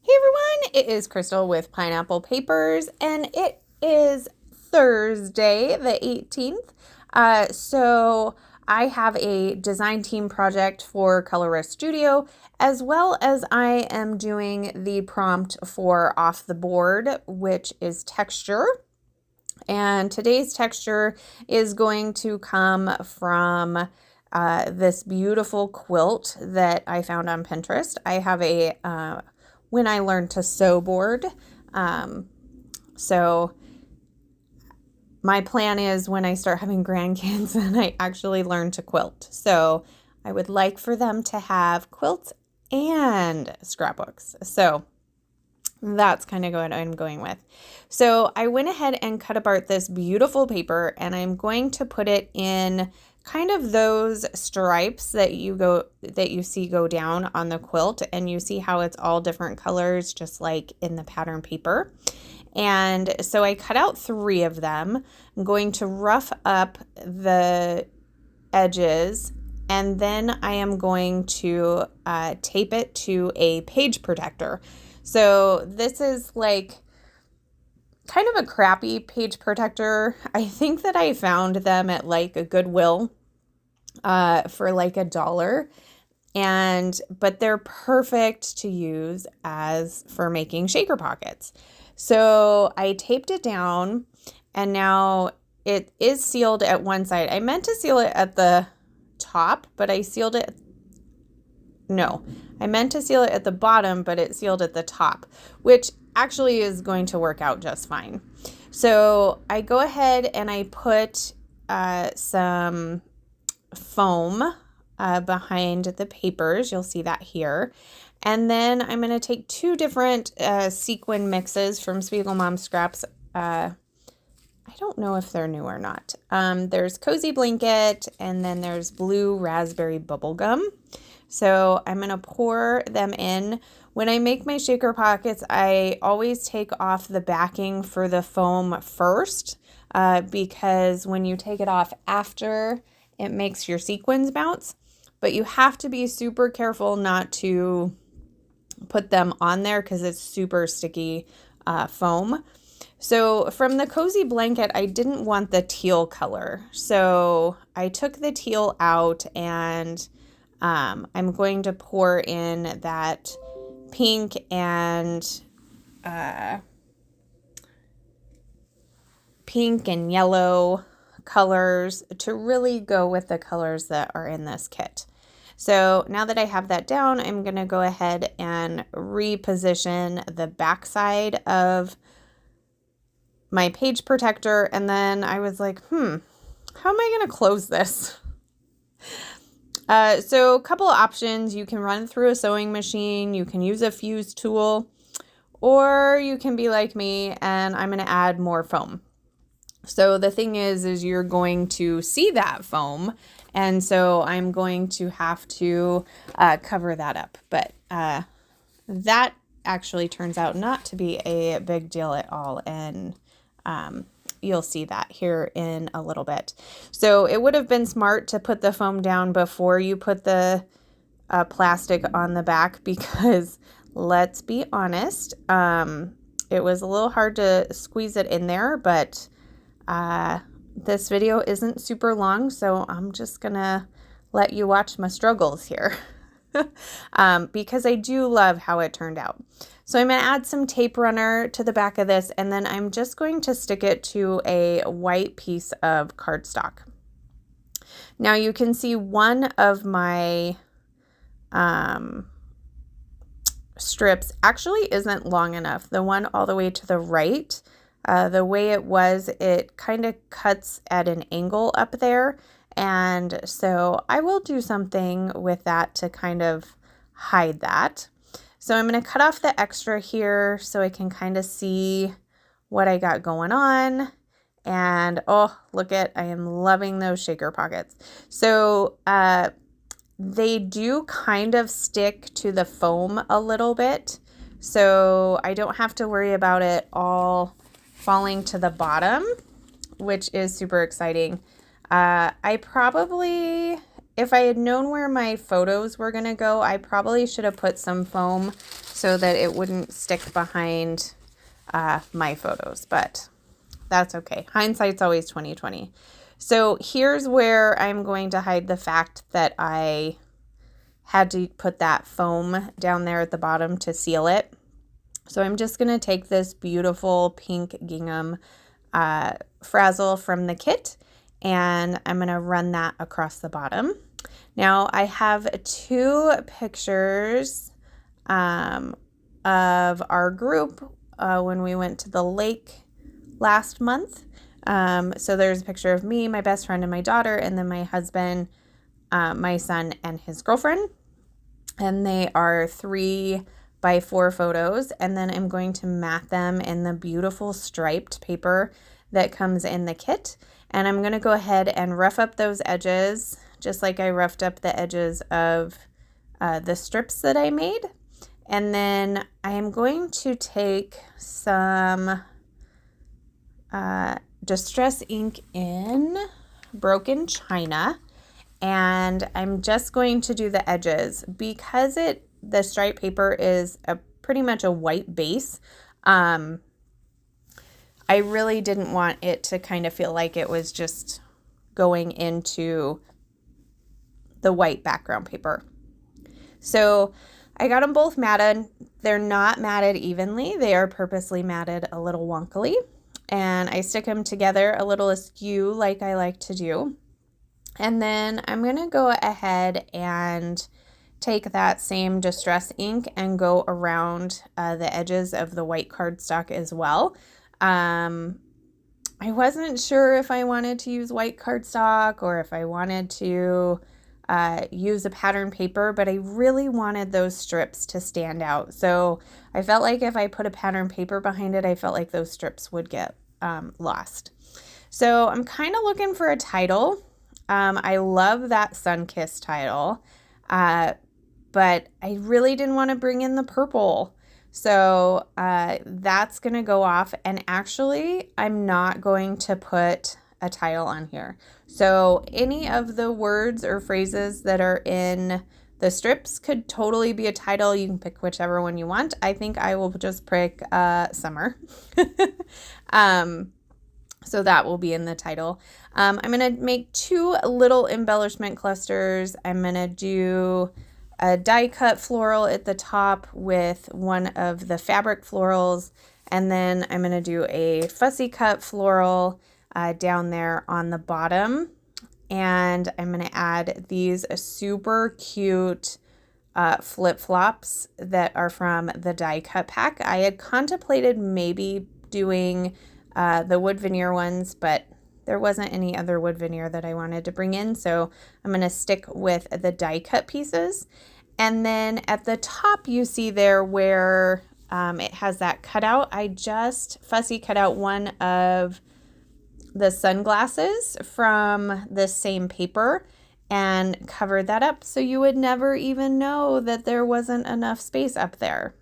Hey everyone, it is Crystal with Pineapple Papers, and it is Thursday the 18th. So I have a design team project for Colorist Studio, as well as I am doing the prompt for Off the Board, which is texture. And today's texture is going to come from this beautiful quilt that I found on Pinterest. I have a When I Learned to Sew board. So my plan is when I start having grandkids and I actually learn to quilt. So I would like for them to have quilts and scrapbooks. So that's kind of what I'm going with. So I went ahead and cut apart this beautiful paper, and I'm going to put it in kind of those stripes that you see go down on the quilt, and you see how it's all different colors, just like in the pattern paper. And so I cut out 3 of them. I'm going to rough up the edges, and then I am going to tape it to a page protector. So this is like kind of a crappy page protector. I think that I found them at like a Goodwill for like $1. But they're perfect to use as for making shaker pockets. So I taped it down, and now it is sealed at one side. I meant to seal it at the top, but I sealed it. No, I meant to seal it at the bottom, but it sealed at the top, which actually is going to work out just fine. So I go ahead and I put some foam behind the papers. You'll see that here. And then I'm going to take 2 different sequin mixes from Spiegel Mom Scraps. I don't know if they're new or not. There's Cozy Blanket, and then there's Blue Raspberry Bubblegum. So I'm going to pour them in. When I make my shaker pockets, I always take off the backing for the foam first because when you take it off after, it makes your sequins bounce. But you have to be super careful not to put them on there because it's super sticky foam. So from the Cozy Blanket, I didn't want the teal color. So I took the teal out, and I'm going to pour in that pink and yellow colors to really go with the colors that are in this kit. So now that I have that down, I'm going to go ahead and reposition the back side of my page protector. And then I was like, how am I going to close this? So a couple of options. You can run through a sewing machine, you can use a fuse tool, or you can be like me and I'm going to add more foam. So the thing is you're going to see that foam, and so I'm going to have to cover that up. But that actually turns out not to be a big deal at all, and you'll see that here in a little bit. So it would have been smart to put the foam down before you put the plastic on the back, because let's be honest, it was a little hard to squeeze it in there, but this video isn't super long, so I'm just gonna let you watch my struggles here because I do love how it turned out. So I'm going to add some tape runner to the back of this, and then I'm just going to stick it to a white piece of cardstock. Now you can see one of my strips actually isn't long enough. The one all the way to the right, the way it was, it kind of cuts at an angle up there. And so I will do something with that to kind of hide that. So I'm going to cut off the extra here so I can kind of see what I got going on. And oh, I am loving those shaker pockets. So they do kind of stick to the foam a little bit. So I don't have to worry about it all falling to the bottom, which is super exciting. I probably, if I had known where my photos were going to go, I probably should have put some foam so that it wouldn't stick behind my photos, but that's okay. Hindsight's always 2020. So here's where I'm going to hide the fact that I had to put that foam down there at the bottom to seal it. So I'm just going to take this beautiful pink gingham frazzle from the kit, and I'm going to run that across the bottom. Now I have 2 pictures of our group when we went to the lake last month. So there's a picture of me, my best friend, and my daughter, and then my husband, my son, and his girlfriend. And they are 3x4 photos. And then I'm going to mat them in the beautiful striped paper that comes in the kit. And I'm going to go ahead and rough up those edges, just like I roughed up the edges of the strips that I made. And then I am going to take some Distress ink in Broken China, and I'm just going to do the edges because the stripe paper is pretty much a white base. I really didn't want it to kind of feel like it was just going into the white background paper. So I got them both matted. They're not matted evenly. They are purposely matted a little wonkily. And I stick them together a little askew like I like to do. And then I'm going to go ahead and take that same Distress ink and go around the edges of the white cardstock as well. I wasn't sure if I wanted to use white cardstock or if I wanted to use a pattern paper, but I really wanted those strips to stand out. So I felt like if I put a pattern paper behind it, I felt like those strips would get lost. So I'm kind of looking for a title. I love that Sun-Kissed title, but I really didn't want to bring in the purple. So that's going to go off. And actually, I'm not going to put a title on here. So any of the words or phrases that are in the strips could totally be a title. You can pick whichever one you want. I think I will just pick summer. So that will be in the title. I'm going to make 2 little embellishment clusters. I'm going to do a die cut floral at the top with one of the fabric florals. And then I'm going to do a fussy cut floral down there on the bottom. And I'm going to add these super cute flip-flops that are from the die cut pack. I had contemplated maybe doing the wood veneer ones, but there wasn't any other wood veneer that I wanted to bring in. So I'm going to stick with the die cut pieces. And then at the top, you see there where it has that cutout. I just fussy cut out one of the sunglasses from the same paper and covered that up so you would never even know that there wasn't enough space up there.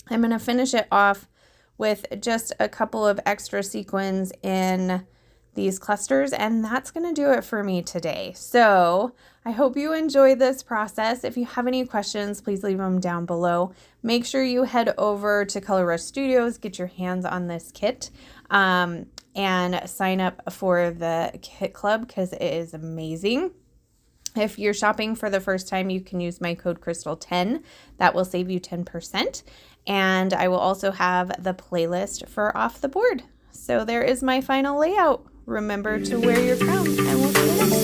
I'm going to finish it off with just a couple of extra sequins in these clusters, and that's going to do it for me today. So I hope you enjoyed this process. If you have any questions, please leave them down below. Make sure you head over to Color Rush Studios, get your hands on this kit, and sign up for the kit club because it is amazing. If you're shopping for the first time, you can use my code Crystal10. That will save you 10%. And I will also have the playlist for Off the Board. So there is my final layout. Remember to wear your crown, and we'll see you next time.